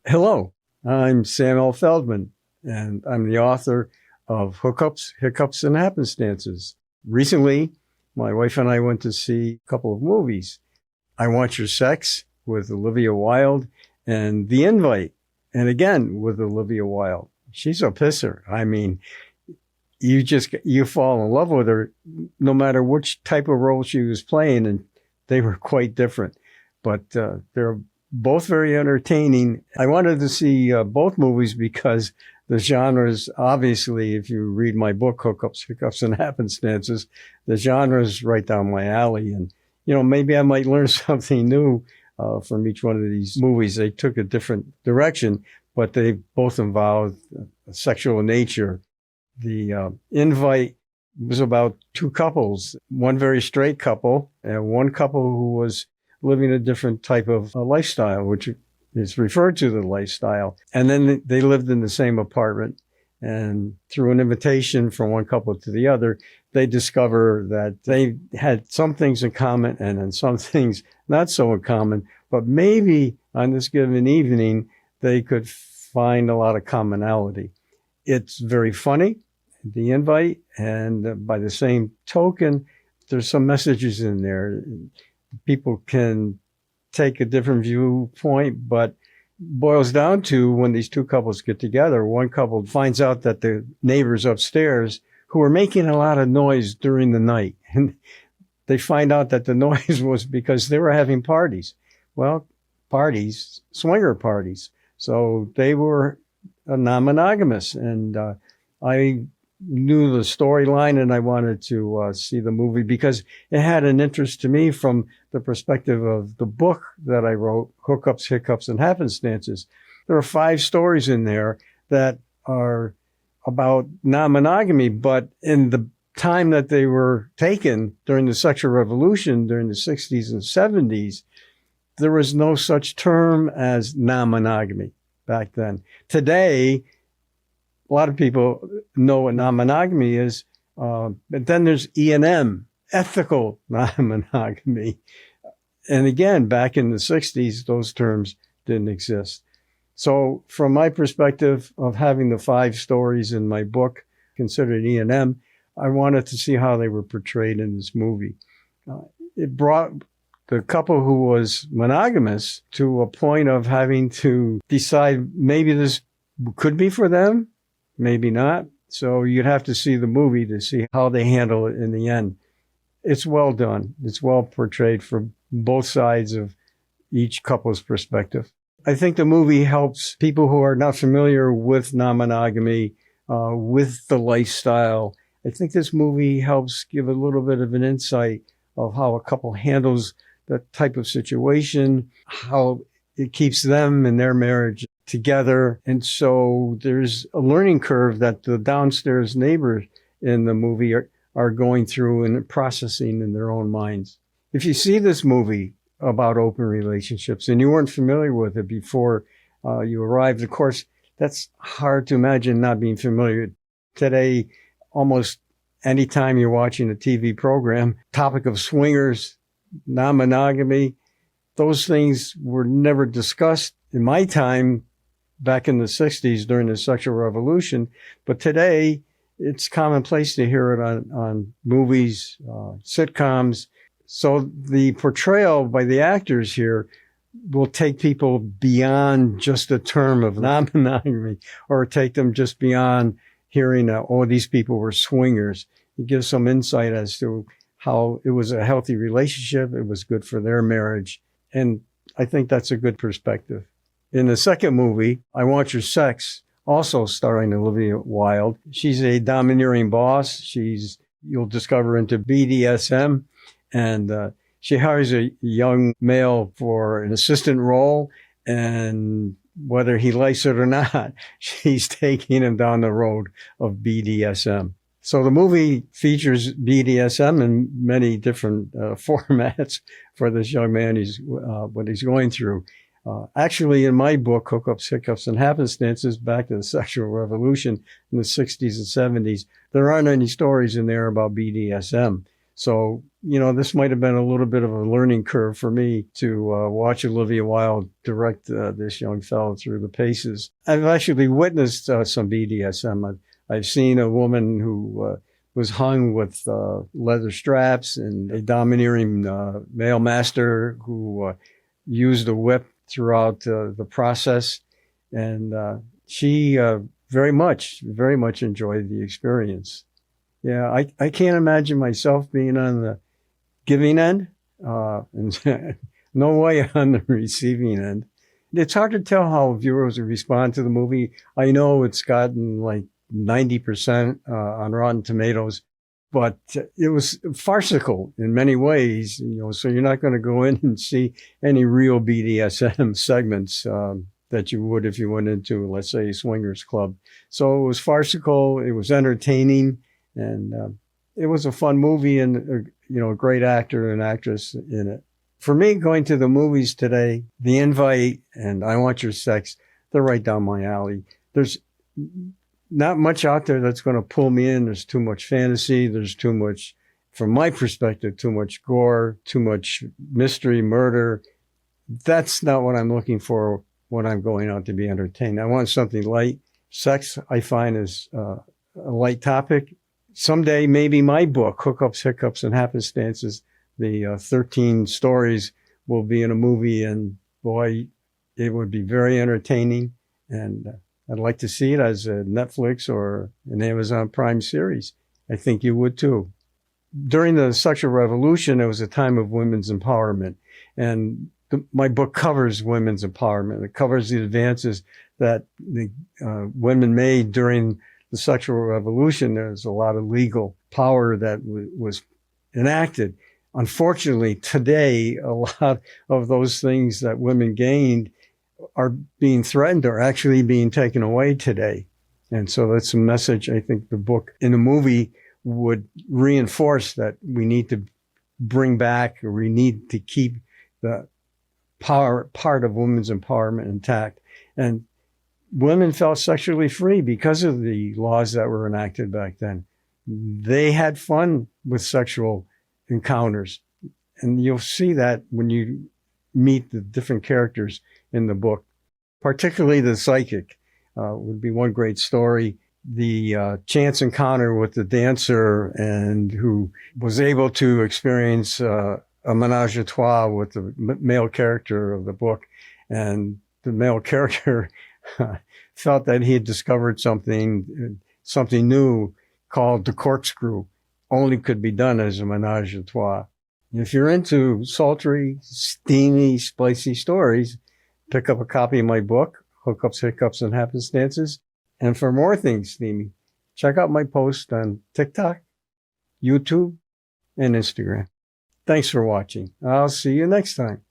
Hello, I'm Sam Feldman, and I'm the author of Hookups, Hiccups and Happenstances. Recently, my wife and I went to see a couple of movies. I Want Your Sex with Olivia Wilde and The Invite, and again with Olivia Wilde. She's a pisser. I mean, you fall in love with her no matter which type of role she was playing, and they were quite different. But they're both very entertaining. I wanted to see both movies because the genres, obviously, if you read my book, Hookups, Hiccups, and Happenstances, the genre's right down my alley. And, maybe I might learn something new from each one of these movies. They took a different direction, but they both involved sexual nature. The Invite was about two couples, one very straight couple and one couple who was living a different type of lifestyle, which is referred to the lifestyle. And then they lived in the same apartment. And through an invitation from one couple to the other, they discover that they had some things in common and then some things not so in common. But maybe on this given evening, they could find a lot of commonality. It's very funny, The Invite. And by the same token, there's some messages in there. People can take a different viewpoint, but boils down to when these two couples get together, one couple finds out that the neighbors upstairs who are making a lot of noise during the night, and they find out that the noise was because they were having parties. Well, parties, swinger parties. So they were non-monogamous, and I knew the storyline and I wanted to see the movie because it had an interest to me from the perspective of the book that I wrote, Hookups, Hiccups, and Happenstances. There are 5 stories in there that are about non-monogamy, but in the time that they were taken during the sexual revolution, during the 60s and 70s, there was no such term as non-monogamy back then. Today, a lot of people know what non-monogamy is, but then there's E&M, ethical non-monogamy. And again, back in the 60s, those terms didn't exist. So from my perspective of having the 5 stories in my book considered E&M, I wanted to see how they were portrayed in this movie. It brought the couple who was monogamous to a point of having to decide maybe this could be for them, maybe not. So you'd have to see the movie to see how they handle it in the end. It's well done. It's well portrayed from both sides of each couple's perspective. I think the movie helps people who are not familiar with non-monogamy, with the lifestyle. I think this movie helps give a little bit of an insight of how a couple handles that type of situation, how it keeps them and their marriage together. And so there's a learning curve that the downstairs neighbors in the movie are going through and processing in their own minds. If you see this movie about open relationships and you weren't familiar with it before you arrived, of course, that's hard to imagine not being familiar. Today, almost anytime you're watching a TV program, topic of swingers, non-monogamy, those things were never discussed in my time back in the 60s during the sexual revolution. But today, it's commonplace to hear it on movies, sitcoms. So the portrayal by the actors here will take people beyond just the term of non-monogamy or take them just beyond hearing, these people were swingers. It gives some insight as to how it was a healthy relationship. It was good for their marriage. And I think that's a good perspective. In the second movie, I Want Your Sex, also starring Olivia Wilde, she's a domineering boss. You'll discover into BDSM, and she hires a young male for an assistant role, and whether he likes it or not, she's taking him down the road of BDSM. So the movie features BDSM in many different formats for this young man, what he's going through. Actually, in my book, Hookups, Hiccups, and Happenstances, back to the sexual revolution in the 60s and 70s, there aren't any stories in there about BDSM. So, this might have been a little bit of a learning curve for me to watch Olivia Wilde direct this young fellow through the paces. I've actually witnessed some BDSM. I've seen a woman who was hung with leather straps and a domineering male master who used a whip throughout the process. And she very much enjoyed the experience. Yeah, I can't imagine myself being on the giving end, and no way on the receiving end. It's hard to tell how viewers will respond to the movie. I know it's gotten like 90% on Rotten Tomatoes, but it was farcical in many ways, so you're not going to go in and see any real BDSM segments that you would if you went into, let's say, a swingers club. So it was farcical, it was entertaining, and it was a fun movie, and a great actor and actress in it. For me, going to the movies today, The Invite and I Want Your Sex, they're right down my alley. There's not much out there that's going to pull me in. There's too much fantasy. There's too much, from my perspective, too much gore, too much mystery, murder. That's not what I'm looking for when I'm going out to be entertained. I want something light. Sex, I find, is a light topic. Someday, maybe my book, Hookups, Hiccups, and Happenstances, the 13 stories, will be in a movie, and boy, it would be very entertaining. And I'd like to see it as a Netflix or an Amazon Prime series. I think you would too. During the sexual revolution, it was a time of women's empowerment. And my book covers women's empowerment. It covers the advances that the women made during the sexual revolution. There's a lot of legal power that was enacted. Unfortunately, today, a lot of those things that women gained are being threatened or actually being taken away today. And so that's a message I think the book in the movie would reinforce, that we need to bring back, or we need to keep the power part of women's empowerment intact. And women felt sexually free because of the laws that were enacted back then. They had fun with sexual encounters. And you'll see that when you meet the different characters in the book, particularly the psychic would be one great story. The chance encounter with the dancer, and who was able to experience a menage a trois with the male character of the book. And the male character felt that he had discovered something new called the corkscrew, only could be done as a menage a trois. If you're into sultry, steamy, spicy stories, pick up a copy of my book, Hookups, Hiccups, and Happenstances. And for more things steamy, check out my post on TikTok, YouTube, and Instagram. Thanks for watching. I'll see you next time.